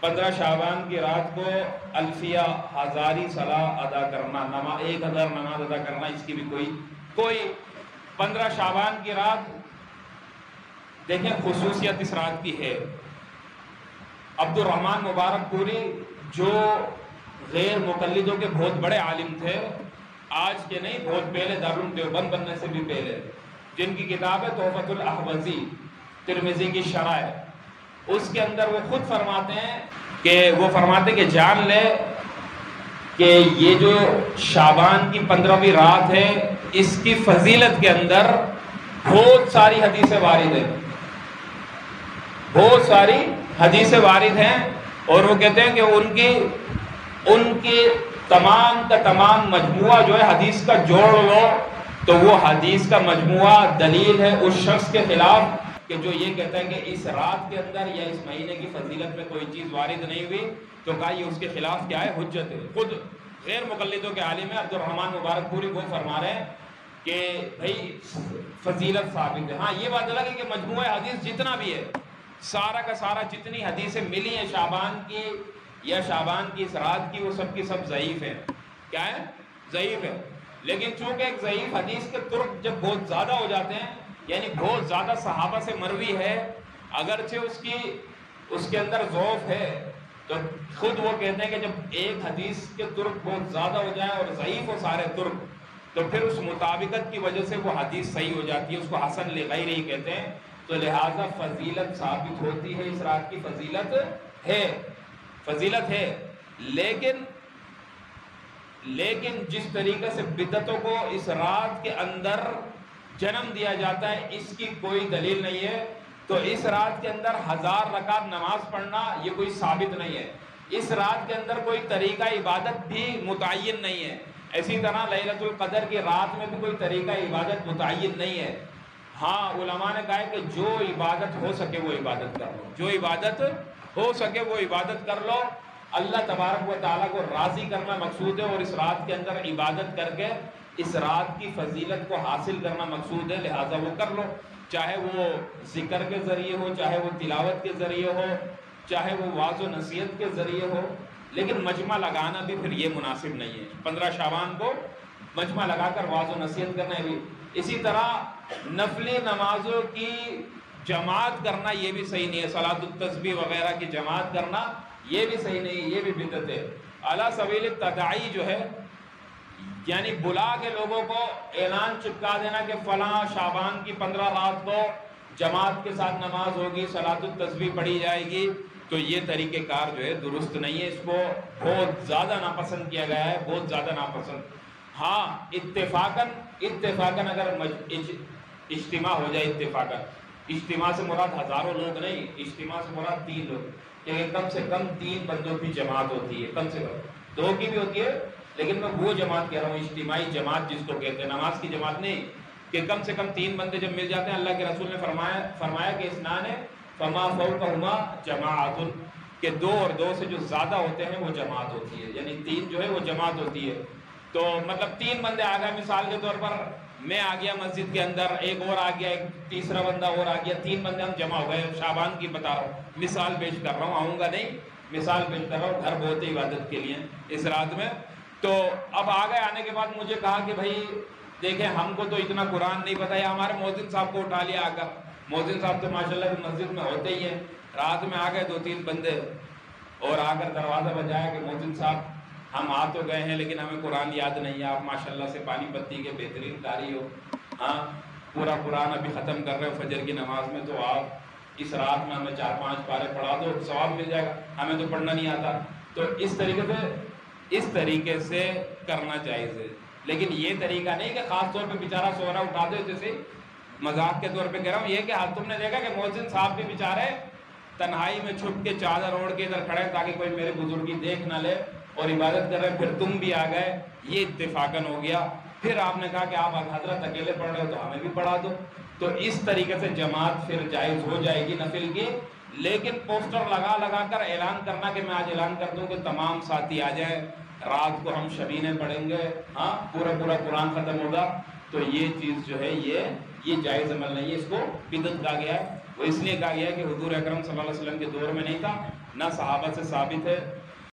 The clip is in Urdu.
15 شعبان کی رات کو الفیہ ہزاری صلاح ادا کرنا، 1000 نماز ادا کرنا، اس کی بھی کوئی 15 شعبان کی رات دیکھیں خصوصیت اس رات کی ہے۔ عبد الرحمن مبارک پوری جو غیر مقلدوں کے بہت بڑے عالم تھے، آج کے نہیں، بہت پہلے دارالعلوم دیوبند بننے سے بھی پہلے، جن کی کتاب ہے تحفۃ الاحوذی، ترمذی کی شرح ہے، اس کے اندر وہ خود فرماتے ہیں کہ جان لے کہ یہ جو شعبان کی 15ویں رات ہے، اس کی فضیلت کے اندر بہت ساری حدیثیں وارد ہیں، بہت ساری حدیثیں وارد ہیں، اور وہ کہتے ہیں کہ ان کی تمام کا تمام مجموعہ جو ہے حدیث کا جوڑ لو تو وہ حدیث کا مجموعہ دلیل ہے اس شخص کے خلاف کہ جو یہ کہتا ہے کہ اس رات کے اندر یا اس مہینے کی فضیلت میں کوئی چیز وارد نہیں ہوئی، تو کہا یہ اس کے خلاف کیا ہے؟ حجت ہے۔ خود غیر مقلدوں کے عالم عبد الرحمن مبارک پوری وہ فرما رہے ہیں کہ بھائی فضیلت ثابت ہے۔ ہاں یہ بات الگ ہے کہ مجموعہ حدیث جتنا بھی ہے، سارا کا سارا جتنی حدیثیں ملی ہیں شعبان کی یا شعبان کی اس رات کی، وہ سب کی سب ضعیف ہیں۔ کیا ہے؟ ضعیف ہے۔ لیکن چونکہ ایک ضعیف حدیث کے ترک جب بہت زیادہ ہو جاتے ہیں، یعنی بہت زیادہ صحابہ سے مروی ہے، اگرچہ اس کے اندر ضعف ہے، تو خود وہ کہتے ہیں کہ جب ایک حدیث کے ترک بہت زیادہ ہو جائیں اور ضعیف ہو سارے ترک، تو پھر اس مطابقت کی وجہ سے وہ حدیث صحیح ہو جاتی ہے، اس کو حسن لغیرہ ہی کہتے ہیں۔ تو لہٰذا فضیلت ثابت ہوتی ہے، اس رات کی فضیلت ہے، لیکن جس طریقے سے بدعتوں کو اس رات کے اندر جنم دیا جاتا ہے، اس کی کوئی دلیل نہیں ہے۔ تو اس رات کے اندر 1000 رکعت نماز پڑھنا یہ کوئی ثابت نہیں ہے، اس رات کے اندر کوئی طریقہ عبادت بھی متعین نہیں ہے، اسی طرح لیلۃ القدر کی رات میں بھی کوئی طریقہ عبادت متعین نہیں ہے۔ ہاں علماء نے کہا ہے کہ جو عبادت ہو سکے وہ عبادت کر لو، جو عبادت ہو سکے وہ عبادت کر لو، اللہ تبارک و تعالیٰ کو راضی کرنا مقصود ہے، اور اس رات کے اندر عبادت کر کے اس رات کی فضیلت کو حاصل کرنا مقصود ہے، لہٰذا وہ کر لو، چاہے وہ ذکر کے ذریعے ہو، چاہے وہ تلاوت کے ذریعے ہو، چاہے وہ واعظ و نصیحت کے ذریعے ہو، لیکن مجمع لگانا بھی پھر یہ مناسب نہیں ہے۔ 15 شعبان کو مجمع لگا کر واعظ و نصیحت کرنا ہے بھی، اسی طرح نفلی نمازوں کی جماعت کرنا یہ بھی صحیح نہیں ہے، صلاۃ التسبیح وغیرہ کی جماعت کرنا یہ بھی صحیح نہیں، یہ بھی بدعت ہے۔ علی سبیل التداعی جو ہے، یعنی بلا کے لوگوں کو اعلان چپکا دینا کہ فلاں شعبان کی 15 رات کو جماعت کے ساتھ نماز ہوگی، صلاۃ التسبیح پڑھی جائے گی، تو یہ طریقہ کار جو ہے درست نہیں ہے، اس کو بہت زیادہ ناپسند کیا گیا ہے، بہت زیادہ ناپسند۔ ہاں اتفاقاً اگر اجتماع ہو جائے، اجتماع سے مراد ہزاروں لوگ نہیں، اجتماع سے مراد 3 لوگ، کہ کم سے کم 3 بندوں کی جماعت ہوتی ہے، کم سے کم 2 کی بھی ہوتی ہے، لیکن میں وہ جماعت کہہ رہا ہوں، اجتماعی جماعت جس کو کہتے ہیں، نماز کی جماعت نہیں، کہ کم سے کم 3 بندے جب مل جاتے ہیں، اللہ کے رسول نے فرمایا کہ اسنان فما فوقہما جماعت، کہ 2 اور 2 سے جو زیادہ ہوتے ہیں وہ جماعت ہوتی ہے، یعنی 3 جو ہے وہ جماعت ہوتی ہے۔ تو مطلب 3 بندے آ گئے، مثال کے طور پر میں آ گیا مسجد کے اندر، ایک اور آ گیا، ایک تیسرا بندہ اور آ گیا، 3 بندے ہم جمع ہو گئے، شعبان کی بتا رہا ہوں، مثال پیش کر رہا ہوں، آؤں گا نہیں، مثال پیش کر رہا ہوں، گھر بہت ہی عبادت کے لیے اس رات میں۔ تو اب آ گئے، آنے کے بعد مجھے کہا کہ بھائی دیکھیں ہم کو تو اتنا قرآن نہیں پتا، یا ہمارے مؤذن صاحب کو اٹھا لیا آ کر، مؤذن صاحب تو ماشاءاللہ مسجد میں ہوتے ہی ہیں، رات میں آ گئے 2-3 بندے اور آ کر دروازہ بجایا کہ مؤذن صاحب ہم آ تو گئے ہیں لیکن ہمیں قرآن یاد نہیں ہے، آپ ماشاءاللہ سے پانی پتی کے بہترین قاری ہو، ہاں پورا قرآن ابھی ختم کر رہے ہو فجر کی نماز میں، تو آپ اس رات میں ہمیں 4-5 پارے پڑھا دو، ثواب مل جائے گا، ہمیں تو پڑھنا نہیں آتا۔ تو اس طریقے سے کرنا جائز ہے، لیکن یہ طریقہ نہیں کہ خاص طور پہ بیچارہ سو رہا اٹھا دو، جیسے مذاق کے طور پہ کہہ رہا ہوں، یہ کہ تم نے دیکھا کہ مؤذن صاحب بھی بیچارے تنہائی میں چھپ کے چادر اوڑھ کے ادھر کھڑے تاکہ کوئی میرے بزرگی دیکھ نہ لے اور عبادت کر رہے، پھر تم بھی آ گئے، یہ اتفاقاً ہو گیا، پھر آپ نے کہا کہ آپ حضرت اکیلے پڑھ رہے ہو تو ہمیں بھی پڑھا دو، تو اس طریقے سے جماعت پھر جائز ہو جائے گی نفل کی۔ لیکن پوسٹر لگا کر اعلان کرنا کہ میں آج اعلان کر دوں کہ تمام ساتھی آ جائیں، رات کو ہم شبینے پڑھیں گے، ہاں پورا قرآن ختم ہوگا، تو یہ چیز جو ہے یہ جائز عمل نہیں ہے، اس کو بدعت کہا گیا ہے۔ وہ اس لیے کہا گیا ہے کہ حضور اکرم صلی اللہ علیہ وسلم کے دور میں نہیں تھا، نہ صحابہ سے ثابت ہے